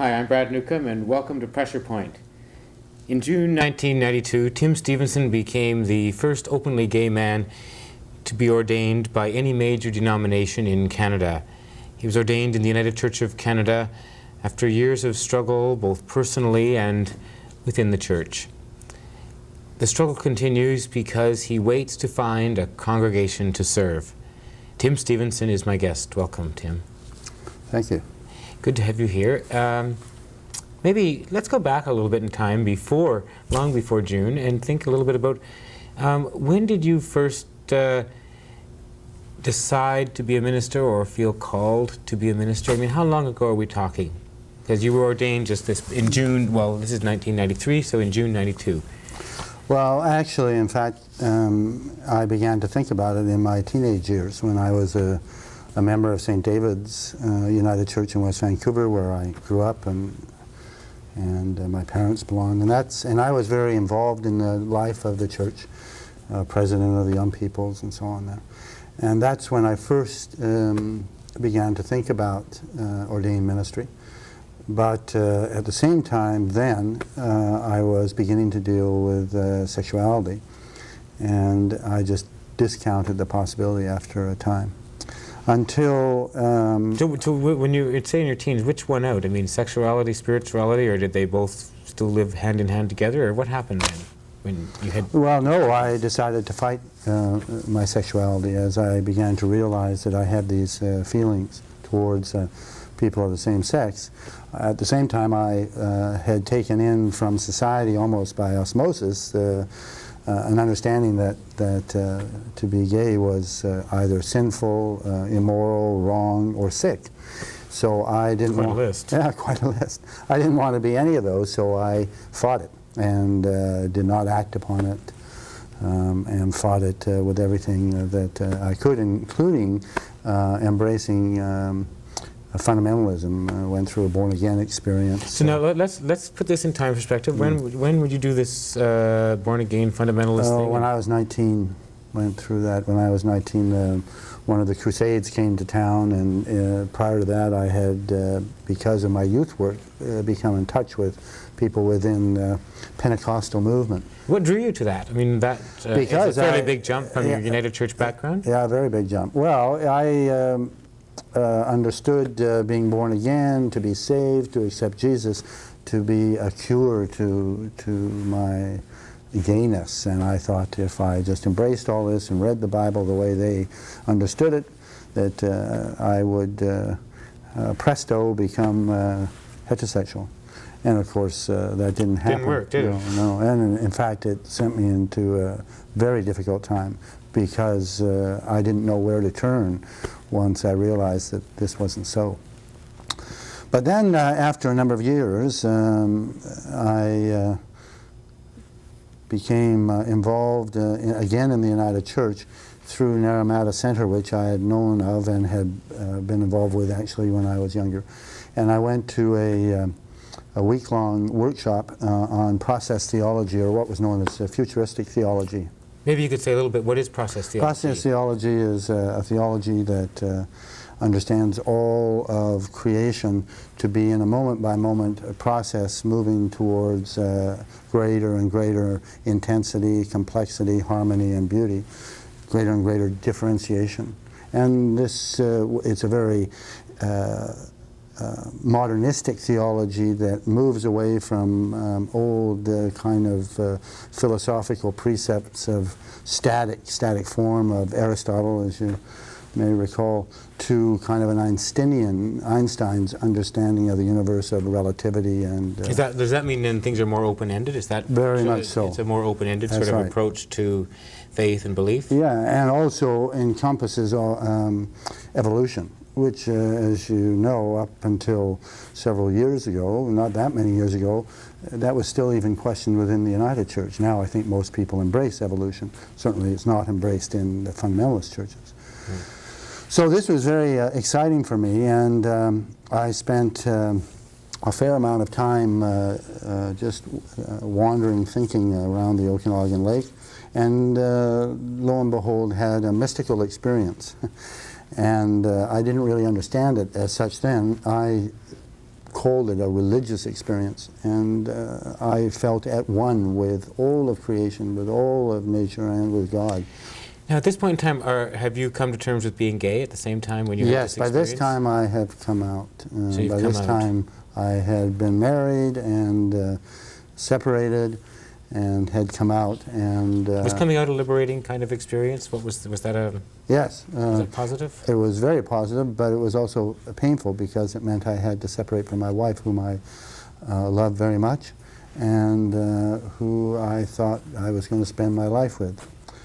Hi, I'm Brad Newcombe, and welcome to Pressure Point. In June 1992, Tim Stevenson became the first openly gay man to be ordained by any major denomination in Canada. He was ordained in the United Church of Canada after years of struggle, both personally and within the church. The struggle continues because he waits to find a congregation to serve. Tim Stevenson is my guest. Welcome, Tim. Thank you. Good to have you here. Maybe let's go back a little bit in time, long before June, and think a little bit about when did you first decide to be a minister or feel called to be a minister? I mean, how long ago are we talking? Because you were ordained just in June, well, this is 1993, so in June 92. Well, actually, in fact, I began to think about it in my teenage years when I was a member of St. David's United Church in West Vancouver, where I grew up and my parents belonged. And I was very involved in the life of the church, president of the young peoples and so on there. And that's when I first began to think about ordained ministry. But at the same time then, I was beginning to deal with sexuality. And I just discounted the possibility after a time. Until when you say in your teens, which one out? I mean, sexuality, spirituality, or did they both still live hand in hand together, or what happened then when you had? Well, no, I decided to fight my sexuality as I began to realize that I had these feelings towards people of the same sex. At the same time, I had taken in from society almost by osmosis an understanding that to be gay was either sinful, immoral, wrong, or sick. So I didn't want... Quite a list. Yeah, quite a list. I didn't want to be any of those, so I fought it and did not act upon it and fought it with everything that I could, including embracing fundamentalism. Went through a born-again experience. So now let's put this in time perspective. When would you do this born-again fundamentalist thing? When I was 19, went through that. When I was 19, one of the Crusades came to town, and prior to that, I had, because of my youth work, become in touch with people within the Pentecostal movement. What drew you to that? I mean, that is a fairly big jump from your United Church background. Yeah, a very big jump. Well, I understood being born again, to be saved, to accept Jesus, to be a cure to my gayness. And I thought if I just embraced all this and read the Bible the way they understood it, that I would presto become heterosexual. And of course, that didn't happen. Didn't work, did it? No. And in fact, it sent me into a very difficult time because I didn't know where to turn once I realized that this wasn't so. But then, after a number of years, I became involved again in the United Church through Naramata Center, which I had known of and had been involved with actually when I was younger. And I went to a week-long workshop on process theology, or what was known as futuristic theology. Maybe you could say a little bit, what is process theology? Process theology is a theology that understands all of creation to be in a moment-by-moment process moving towards greater and greater intensity, complexity, harmony, and beauty, greater and greater differentiation. And this, it's a very modernistic theology that moves away from old kind of philosophical precepts of static form of Aristotle, as you may recall, to kind of an Einstein's understanding of the universe, of relativity, and does that mean then things are more open-ended? Is that very much so? It's a more open-ended That's sort of right. approach to faith and belief? Yeah, and also encompasses evolution, which, as you know, up until several years ago, not that many years ago, that was still even questioned within the United Church. Now I think most people embrace evolution. Certainly it's not embraced in the fundamentalist churches. So this was very exciting for me, and I spent a fair amount of time just wandering, thinking around the Okanagan Lake, and lo and behold had a mystical experience. And I didn't really understand it as such then. I called it a religious experience, and I felt at one with all of creation, with all of nature, and with God. Now, at this point in time, have you come to terms with being gay at the same time when you had this experience? Yes, by this time I have come out. So you've by come this out. time I had been married and separated, and had come out. And was coming out a liberating kind of experience? Was that yes, was it positive? it was very positive, but it was also painful because it meant I had to separate from my wife, whom I loved very much, and who I thought I was going to spend my life with.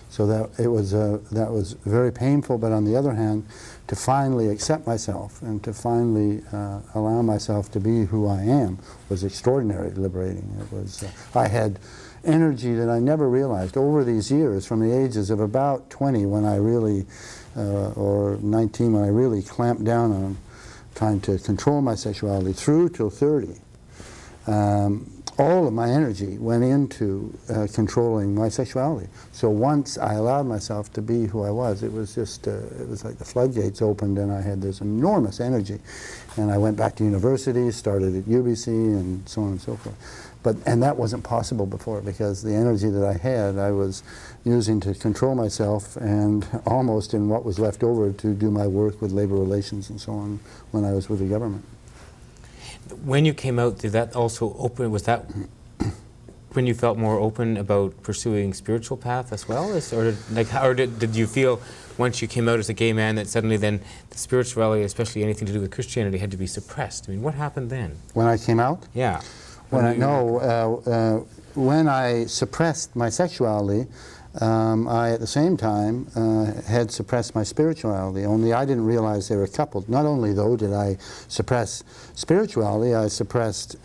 So that was very painful. But on the other hand, to finally accept myself and to finally allow myself to be who I am was extraordinarily liberating. It was I had energy that I never realized over these years, from the ages of about 20 when I really, or 19 when I really clamped down on trying to control my sexuality, through till 30. All of my energy went into controlling my sexuality. So once I allowed myself to be who I was, it was just, it was like the floodgates opened and I had this enormous energy. And I went back to university, started at UBC and so on and so forth. And that wasn't possible before, because the energy that I had, I was using to control myself and almost in what was left over to do my work with labor relations and so on when I was with the government. When you came out, did that also open, was that when you felt more open about pursuing spiritual path as well? Or did you feel once you came out as a gay man that suddenly then the spirituality, especially anything to do with Christianity, had to be suppressed? I mean, what happened then? When I came out? Yeah. When I suppressed my sexuality, I at the same time had suppressed my spirituality, only I didn't realize they were coupled. Not only though did I suppress spirituality, I suppressed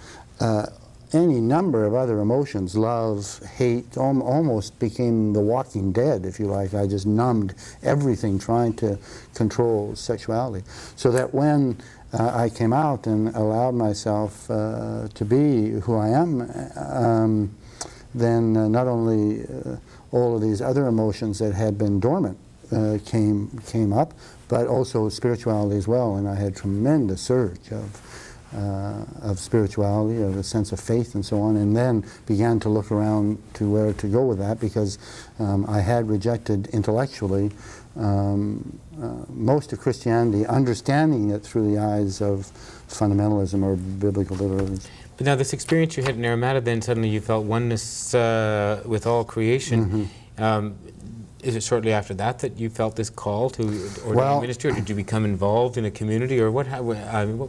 any number of other emotions, love, hate, almost became the walking dead, if you like. I just numbed everything trying to control sexuality. So that when I came out and allowed myself to be who I am, then not only all of these other emotions that had been dormant came up, but also spirituality as well. And I had tremendous surge of spirituality, of a sense of faith and so on, and then began to look around to where to go with that, because I had rejected intellectually most of Christianity, understanding it through the eyes of fundamentalism or biblical liberalism. But now this experience you had in Aramata, then suddenly you felt oneness with all creation. Mm-hmm. Is it shortly after that you felt this call to ordain ministry, or did you become involved in a community, or what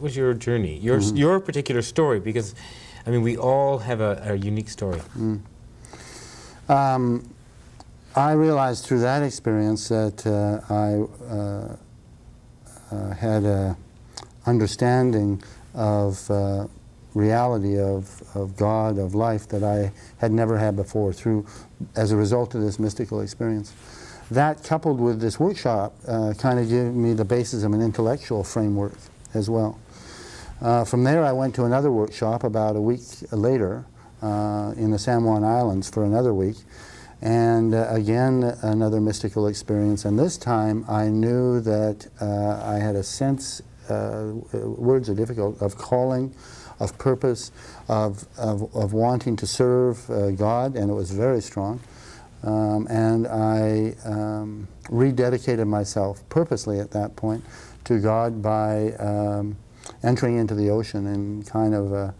was your journey, your particular story? Because, I mean, we all have a unique story. I realized through that experience that I had an understanding of reality of God, of life, that I had never had before as a result of this mystical experience. That, coupled with this workshop, kind of gave me the basis of an intellectual framework as well. From there I went to another workshop about a week later in the San Juan Islands for another week, and again another mystical experience, and this time I knew that I had a sense, words are difficult, of calling, of purpose, of wanting to serve God, and it was very strong. And I rededicated myself purposely at that point to God by entering into the ocean in kind of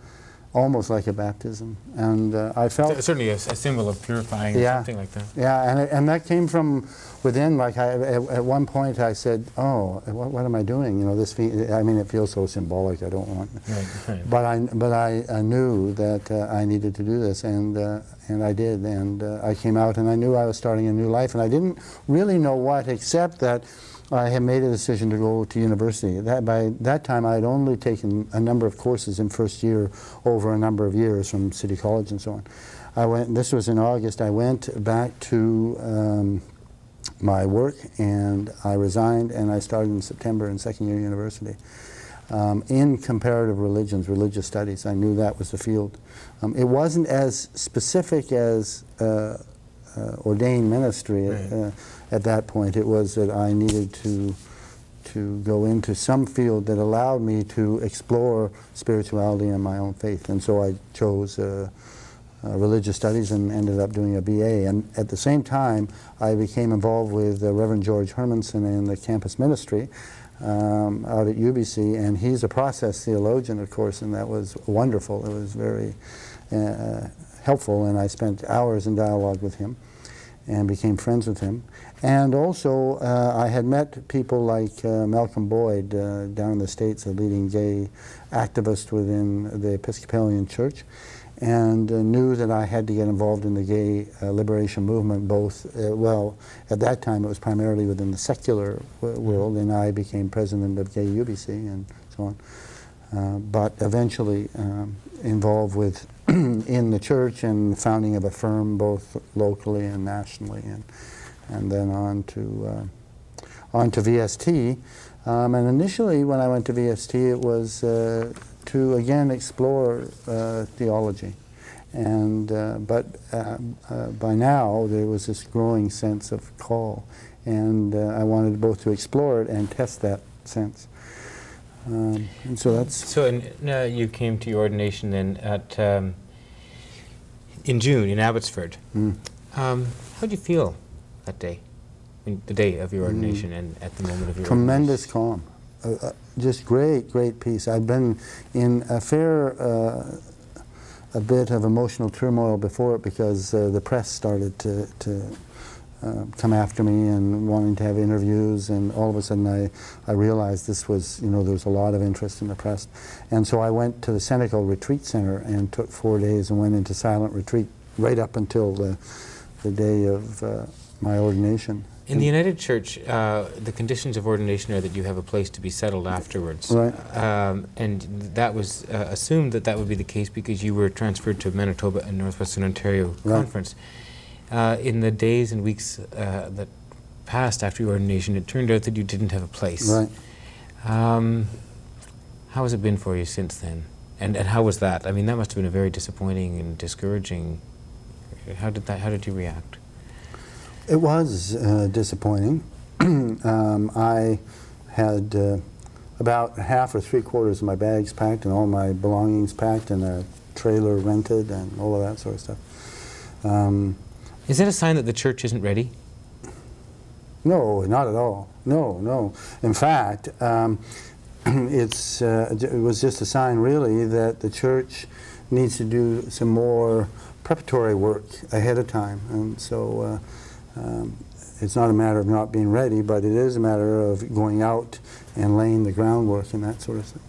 almost like a baptism. And I felt... Certainly a symbol of purifying, or something like that. Yeah, and that came from within. Like at one point I said, "Oh, what am I doing? You know, this. I mean, it feels so symbolic. I don't want." Right. But I knew that I needed to do this, and I did. And I came out, and I knew I was starting a new life, and I didn't really know what, except that I had made a decision to go to university. By that time, I had only taken a number of courses in first year over a number of years from City College and so on. I went. This was in August. I went back to my work, and I resigned, and I started in September in second year university in comparative religions, religious studies. I knew that was the field. It wasn't as specific as ordained ministry. Right. At that point, it was that I needed to go into some field that allowed me to explore spirituality and my own faith. And so I chose religious studies and ended up doing a BA. And at the same time, I became involved with Reverend George Hermanson in the campus ministry out at UBC. And he's a process theologian, of course, and that was wonderful. It was very helpful, and I spent hours in dialogue with him and became friends with him. And also, I had met people like Malcolm Boyd down in the States, a leading gay activist within the Episcopalian Church, and knew that I had to get involved in the gay liberation movement, both, well, at that time it was primarily within the secular world, and I became president of Gay UBC and so on. But eventually involved with in the church and the founding of a firm both locally and nationally, and then on to VST. And initially when I went to VST, it was to again explore theology. And but by now there was this growing sense of call, and I wanted both to explore it and test that sense. And so that's... So you came to your ordination then at in June in Abbotsford. How did you feel that day, the day of your ordination and at the moment of your Tremendous calm. Just great peace. I'd been in a bit of emotional turmoil before it because the press started to come after me and wanting to have interviews, and all of a sudden I realized this was, there was a lot of interest in the press. And so I went to the Senecal Retreat Center and took 4 days and went into silent retreat right up until the day of my ordination. In the United Church, the conditions of ordination are that you have a place to be settled afterwards. Right. And that was assumed that would be the case because you were transferred to Manitoba and Northwestern Ontario Conference. In the days and weeks that passed after your ordination, it turned out that you didn't have a place. Right. How has it been for you since then? And how was that? I mean, that must have been a very disappointing and discouraging. How did you react? It was disappointing. I had about half or three-quarters of my bags packed and all my belongings packed and a trailer rented and all of that sort of stuff. Is that a sign that the church isn't ready? No, not at all. No. In fact, it was just a sign, really, that the church needs to do some more preparatory work ahead of time. And so it's not a matter of not being ready, but it is a matter of going out and laying the groundwork and that sort of thing.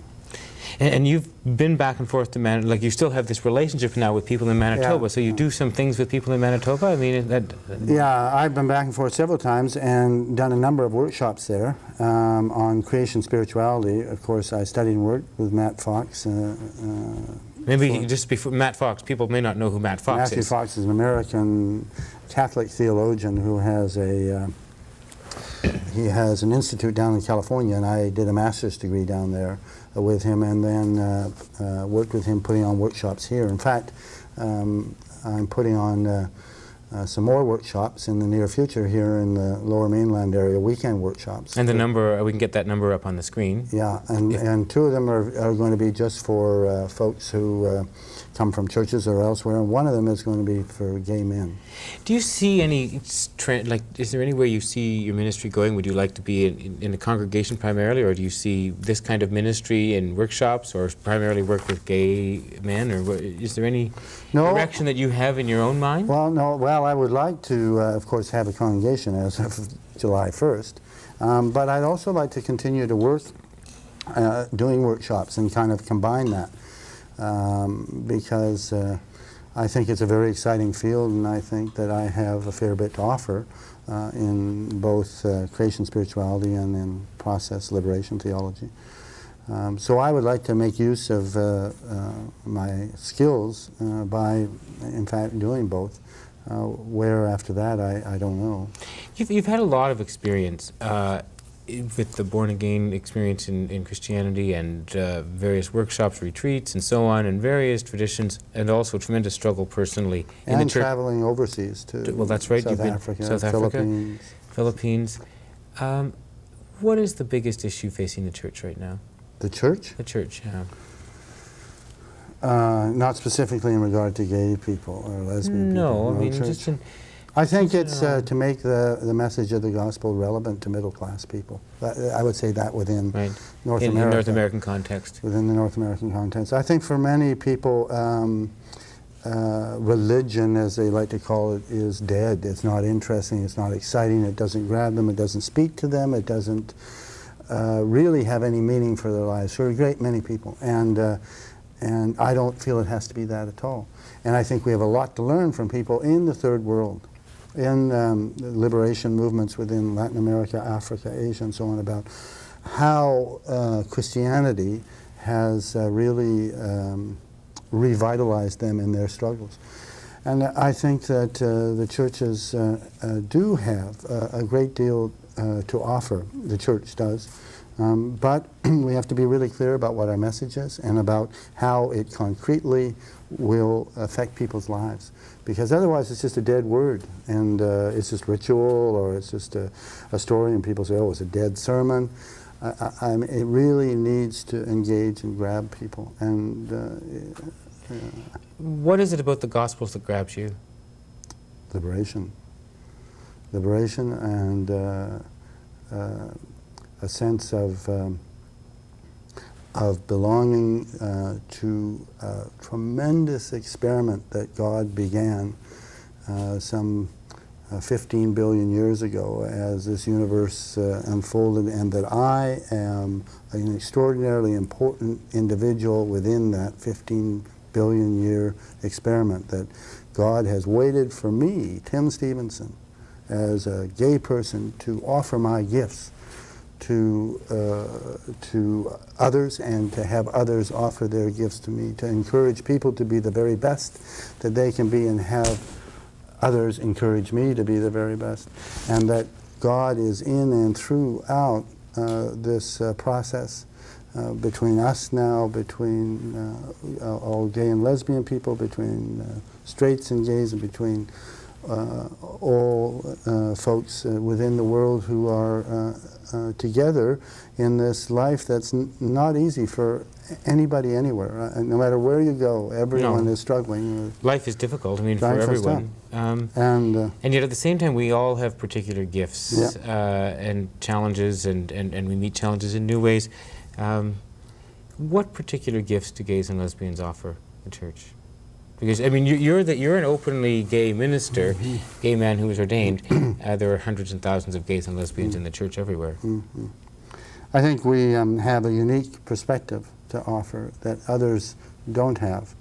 And you've been back and forth to Manitoba, like you still have this relationship now with people in Manitoba, so you do some things with people in Manitoba? I mean, Yeah, I've been back and forth several times and done a number of workshops there on creation spirituality. Of course, I studied and worked with Matt Fox. Maybe just before Matt Fox, people may not know who Matt Fox is. Matthew Fox is an American Catholic theologian who has he has an institute down in California, and I did a master's degree down there with him, and then worked with him putting on workshops here. In fact, I'm putting on some more workshops in the near future here in the Lower Mainland area, weekend workshops. And the number, we can get that number up on the screen. Yeah, and two of them are going to be just for folks who come from churches or elsewhere, and one of them is going to be for gay men. Do you see any trend, like, is there anywhere you see your ministry going? Would you like to be in a congregation primarily, or do you see this kind of ministry in workshops, or primarily work with gay men, or is there any direction that you have in your own mind? Well, no, well, I would like to, of course, have a congregation as of July 1st, but I'd also like to continue to work doing workshops and kind of combine that. Because I think it's a very exciting field, and I think that I have a fair bit to offer in both creation spirituality and in process liberation theology. So I would like to make use of my skills by, in fact, doing both. Where after that, I don't know. You've had a lot of experience with the born-again experience in Christianity, and various workshops, retreats, and so on, and various traditions, and also tremendous struggle personally. And in traveling overseas too. Well, that's right. South Africa, Philippines. What is the biggest issue facing the church right now? The church? The church, yeah. Not specifically in regard to gay people or lesbian people. No, I mean, just in... I think it's to make the message of the gospel relevant to middle-class people. I would say that within North America. In the North American context. Within the North American context. I think for many people, religion, as they like to call it, is dead. It's not interesting, it's not exciting, it doesn't grab them, it doesn't speak to them, it doesn't really have any meaning for their lives, for a great many people. And I don't feel it has to be that at all. And I think we have a lot to learn from people in the third world, in liberation movements within Latin America, Africa, Asia, and so on, about how Christianity has really revitalized them in their struggles. And I think that the churches do have a great deal to offer, the church does. But we have to be really clear about what our message is and about how it concretely will affect people's lives. Because otherwise it's just a dead word, and it's just ritual, or it's just a story, and people say, oh, it's a dead sermon. It really needs to engage and grab people. And what is it about the Gospels that grabs you? Liberation. Liberation and a sense of belonging to a tremendous experiment that God began some 15 billion years ago as this universe unfolded, and that I am an extraordinarily important individual within that 15 billion year experiment, that God has waited for me, Tim Stevenson, as a gay person, to offer my gifts to others, and to have others offer their gifts to me, to encourage people to be the very best that they can be, and have others encourage me to be the very best. And that God is in and throughout this process between us now, between all gay and lesbian people, between straights and gays, and between all folks within the world who are together in this life that's not easy for anybody anywhere. No matter where you go, everyone is struggling. Life is difficult, I mean, for everyone. And yet at the same time, we all have particular gifts and challenges, and we meet challenges in new ways. What particular gifts do gays and lesbians offer the church? Because, I mean, you're an openly gay minister, gay man who was ordained. There are hundreds and thousands of gays and lesbians in the church everywhere. I think we have a unique perspective to offer that others don't have.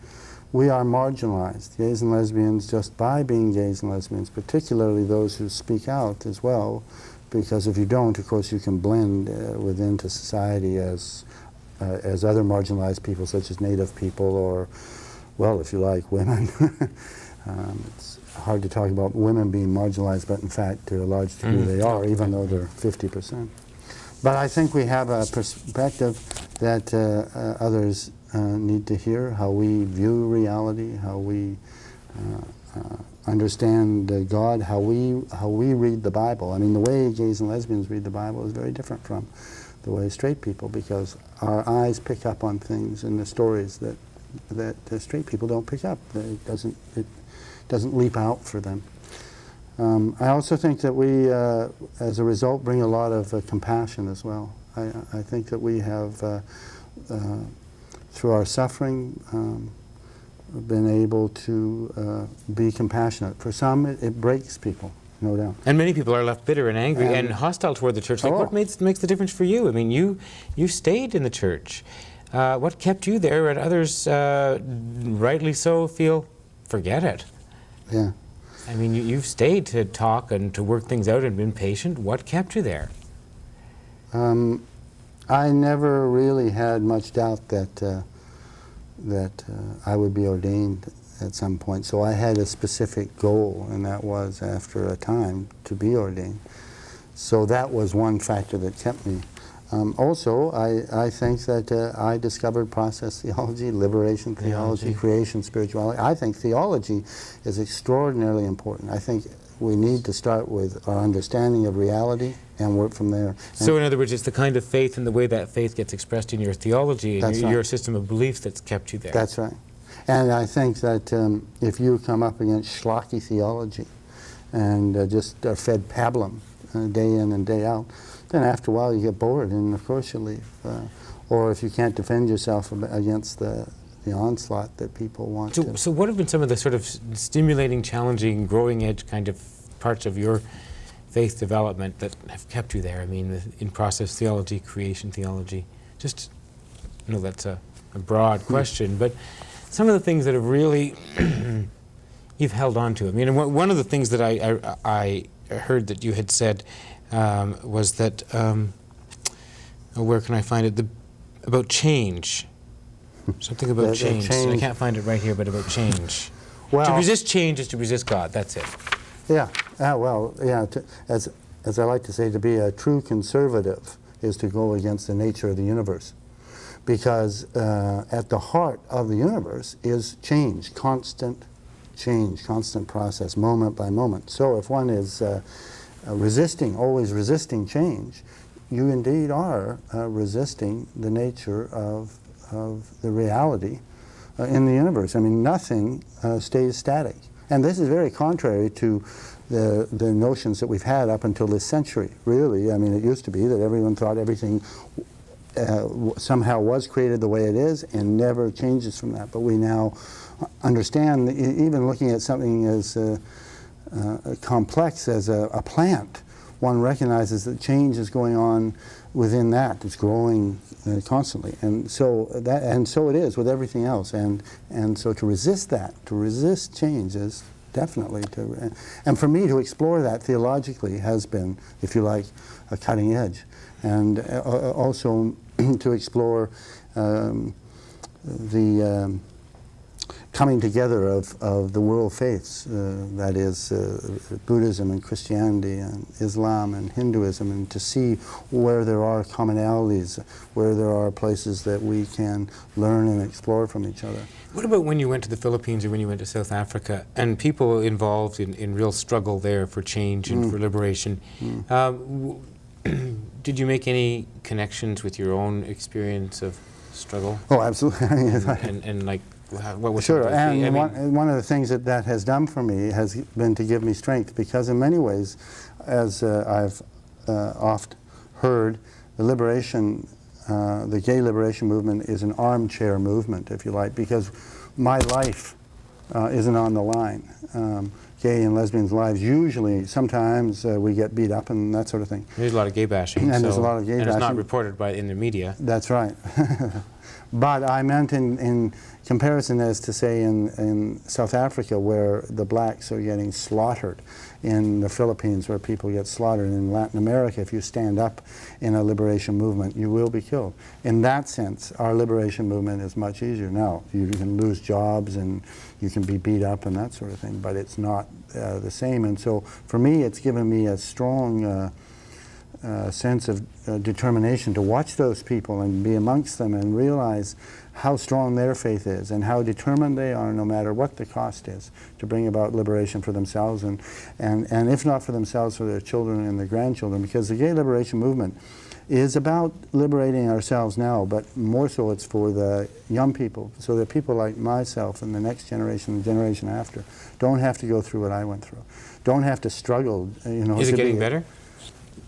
We are marginalized, gays and lesbians, just by being gays and lesbians, particularly those who speak out as well, because if you don't, of course, you can blend within to society as other marginalized people, such as Native people, or, well, if you like, women. It's hard to talk about women being marginalized, but in fact, to a large degree they are, even though they're 50%. But I think we have a perspective that others need to hear, how we view reality, how we understand God, how we read the Bible. I mean, the way gays and lesbians read the Bible is very different from the way straight people, because our eyes pick up on things in the stories that the straight people don't pick up. It doesn't leap out for them. I also think that we, as a result, bring a lot of compassion as well. I think that we have, through our suffering, been able to be compassionate. For some, it breaks people, no doubt. And many people are left bitter and angry and hostile toward the church. Like, what makes the difference for you? I mean, you stayed in the church. What kept you there, and others, rightly so, feel, forget it? Yeah. I mean, you've stayed to talk and to work things out and been patient. What kept you there? I never really had much doubt that I would be ordained at some point. So I had a specific goal, and that was, after a time, to be ordained. So that was one factor that kept me. Also, I think that I discovered process theology, liberation theology, creation spirituality. I think theology is extraordinarily important. I think we need to start with our understanding of reality and work from there. So in other words, it's the kind of faith and the way that faith gets expressed in your theology and your system of beliefs that's kept you there. That's right. And I think that if you come up against schlocky theology and just are fed pablum day in and day out, then after a while you get bored, and of course you leave. Or if you can't defend yourself against the onslaught that people want to. So what have been some of the sort of stimulating, challenging, growing edge kind of parts of your faith development that have kept you there? I mean, in process theology, creation theology. Just, I know that's a broad question, but some of the things that have really you've held on to. I mean, one of the things that I heard that you had said was that, where can I find it? About change. Something about change. I can't find it right here, but about change. Well, to resist change is to resist God. That's it. Yeah. Well, yeah. As I like to say, to be a true conservative is to go against the nature of the universe, because at the heart of the universe is change, constant process, moment by moment. So if one is always resisting change, you indeed are resisting the nature of the reality in the universe. I mean, nothing stays static. And this is very contrary to the notions that we've had up until this century, really. I mean, it used to be that everyone thought everything somehow was created the way it is and never changes from that. But we now understand, even looking at something as complex as a plant, one recognizes that change is going on within that. It's growing constantly, and so it is with everything else. And so to resist that, to resist change, is definitely to. And for me to explore that theologically has been, if you like, a cutting edge, and also to explore the coming together of the world faiths, that is Buddhism and Christianity and Islam and Hinduism, and to see where there are commonalities, where there are places that we can learn and explore from each other. What about when you went to the Philippines or when you went to South Africa, and people involved in real struggle there for change and for liberation? Did you make any connections with your own experience of struggle? Oh, absolutely. and like, what was sure, and one of the things that has done for me has been to give me strength, because in many ways, as I've oft heard, the gay liberation movement is an armchair movement, if you like, because my life isn't on the line. Gay and lesbians' lives, usually, sometimes we get beat up and that sort of thing. There's a lot of gay bashing. And there's a lot of gay bashing. And it's not reported in the media. That's right. But I meant in comparison, as to say in South Africa, where the blacks are getting slaughtered, in the Philippines where people get slaughtered, in Latin America, if you stand up in a liberation movement, you will be killed. In that sense, our liberation movement is much easier. Now, you can lose jobs and you can be beat up and that sort of thing, but it's not the same. And so for me, it's given me a strong sense of determination to watch those people and be amongst them and realize how strong their faith is and how determined they are, no matter what the cost is, to bring about liberation for themselves and if not for themselves, for their children and their grandchildren. Because the gay liberation movement is about liberating ourselves now, but more so it's for the young people, so that people like myself and the next generation, the generation after, don't have to go through what I went through, don't have to struggle. Is it getting better?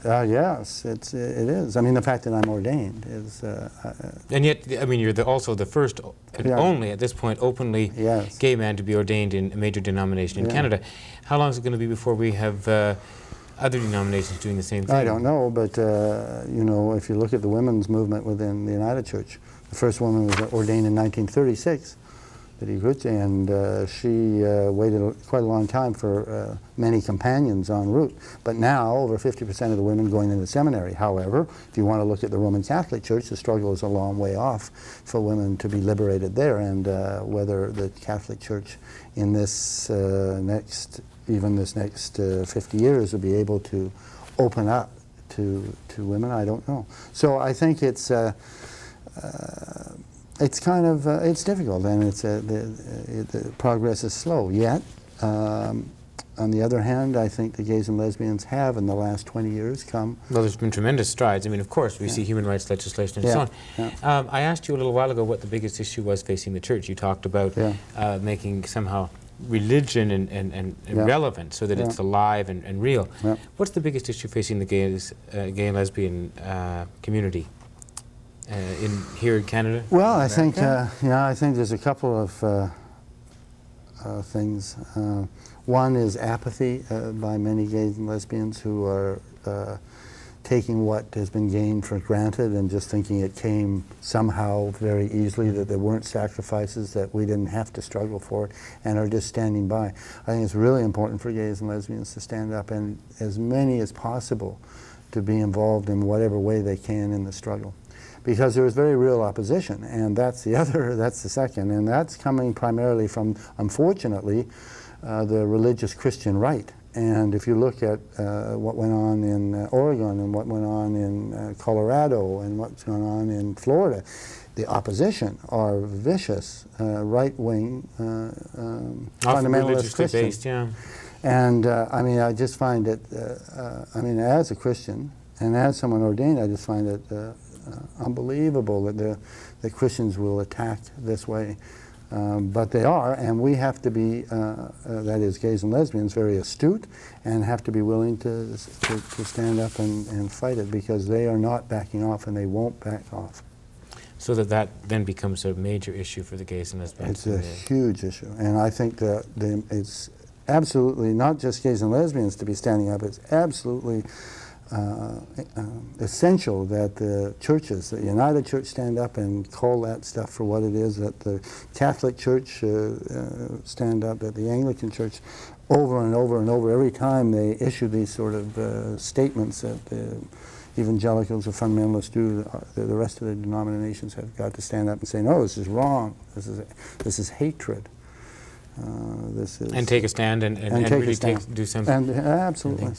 Yes, it is. I mean, the fact that I'm ordained is... and yet, I mean, you're also the first and only, at this point, openly gay man to be ordained in a major denomination in Canada. How long is it going to be before we have other denominations doing the same thing? I don't know, but, if you look at the women's movement within the United Church, the first woman was ordained in 1936, and she waited quite a long time for many companions en route. But now, over 50% of the women going into seminary. However, if you want to look at the Roman Catholic Church, the struggle is a long way off for women to be liberated there, and whether the Catholic Church in this next 50 years will be able to open up to women, I don't know. So I think it's kind of it's difficult, and the progress is slow. Yet, on the other hand, I think the gays and lesbians have, in the last 20 years, come. Well, there's been tremendous strides. I mean, of course, we see human rights legislation and so on. Yeah. I asked you a little while ago what the biggest issue was facing the church. You talked about making somehow religion and relevant, so that it's alive and real. Yeah. What's the biggest issue facing the gay and lesbian community here in Canada? Well, I think there's a couple of things. One is apathy by many gays and lesbians who are taking what has been gained for granted and just thinking it came somehow very easily, that there weren't sacrifices, that we didn't have to struggle for it, and are just standing by. I think it's really important for gays and lesbians to stand up, and as many as possible to be involved in whatever way they can in the struggle. Because there is very real opposition, and that's the second, and that's coming primarily from, unfortunately, the religious Christian right. And if you look at what went on in Oregon and what went on in Colorado and what's going on in Florida, the opposition are vicious, right-wing, fundamentalist Christians. Based, yeah. And I just find it, as a Christian and as someone ordained, I just find it unbelievable that Christians will attack this way. But they are, and we have to be, that is, gays and lesbians, very astute, and have to be willing to stand up and fight it, because they are not backing off, and they won't back off. So that then becomes a major issue for the gays and lesbians. It's a huge issue, and I think that it's absolutely not just gays and lesbians to be standing up. It's absolutely essential that the churches, the United Church, stand up and call that stuff for what it is, that the Catholic Church stand up, that the Anglican Church, over and over and over, every time they issue these sort of statements that the evangelicals or fundamentalists do, the rest of the denominations have got to stand up and say, no, this is wrong, this is hatred. And take a stand and really do something. And absolutely,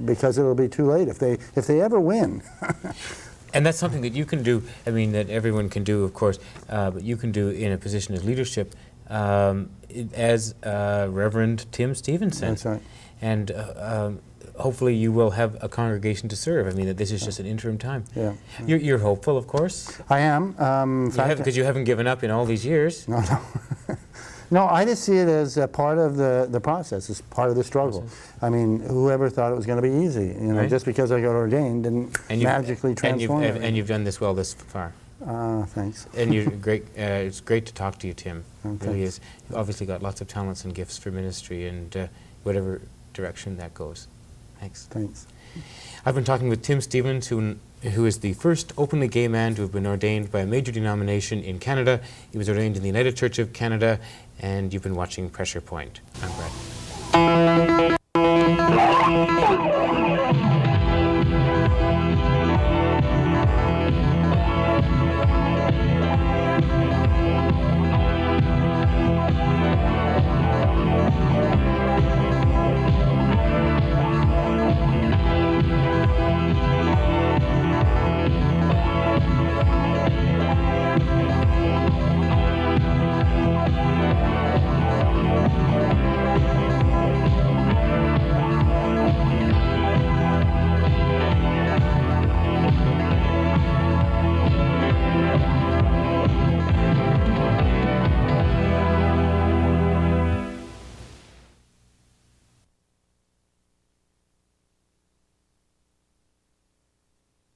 because it'll be too late if they ever win. And that's something that you can do. I mean, that everyone can do, of course, but you can do in a position of leadership, as Reverend Tim Stevenson. That's right. And hopefully you will have a congregation to serve. I mean, that this is just an interim time. Yeah. You're hopeful, of course. I am. Because you haven't given up in all these years. No. No, I just see it as a part of the process. It's part of the struggle. I mean, whoever thought it was going to be easy? Right. Just because I got ordained didn't magically transform it. And you've done this well this far. Thanks. And you're great. It's great to talk to you, Tim. It really Thanks. is. You've obviously got lots of talents and gifts for ministry and whatever direction that goes. Thanks. Thanks. I've been talking with Tim Stevens, who is the first openly gay man to have been ordained by a major denomination in Canada. He was ordained in the United Church of Canada, and you've been watching Pressure Point. I'm Brett.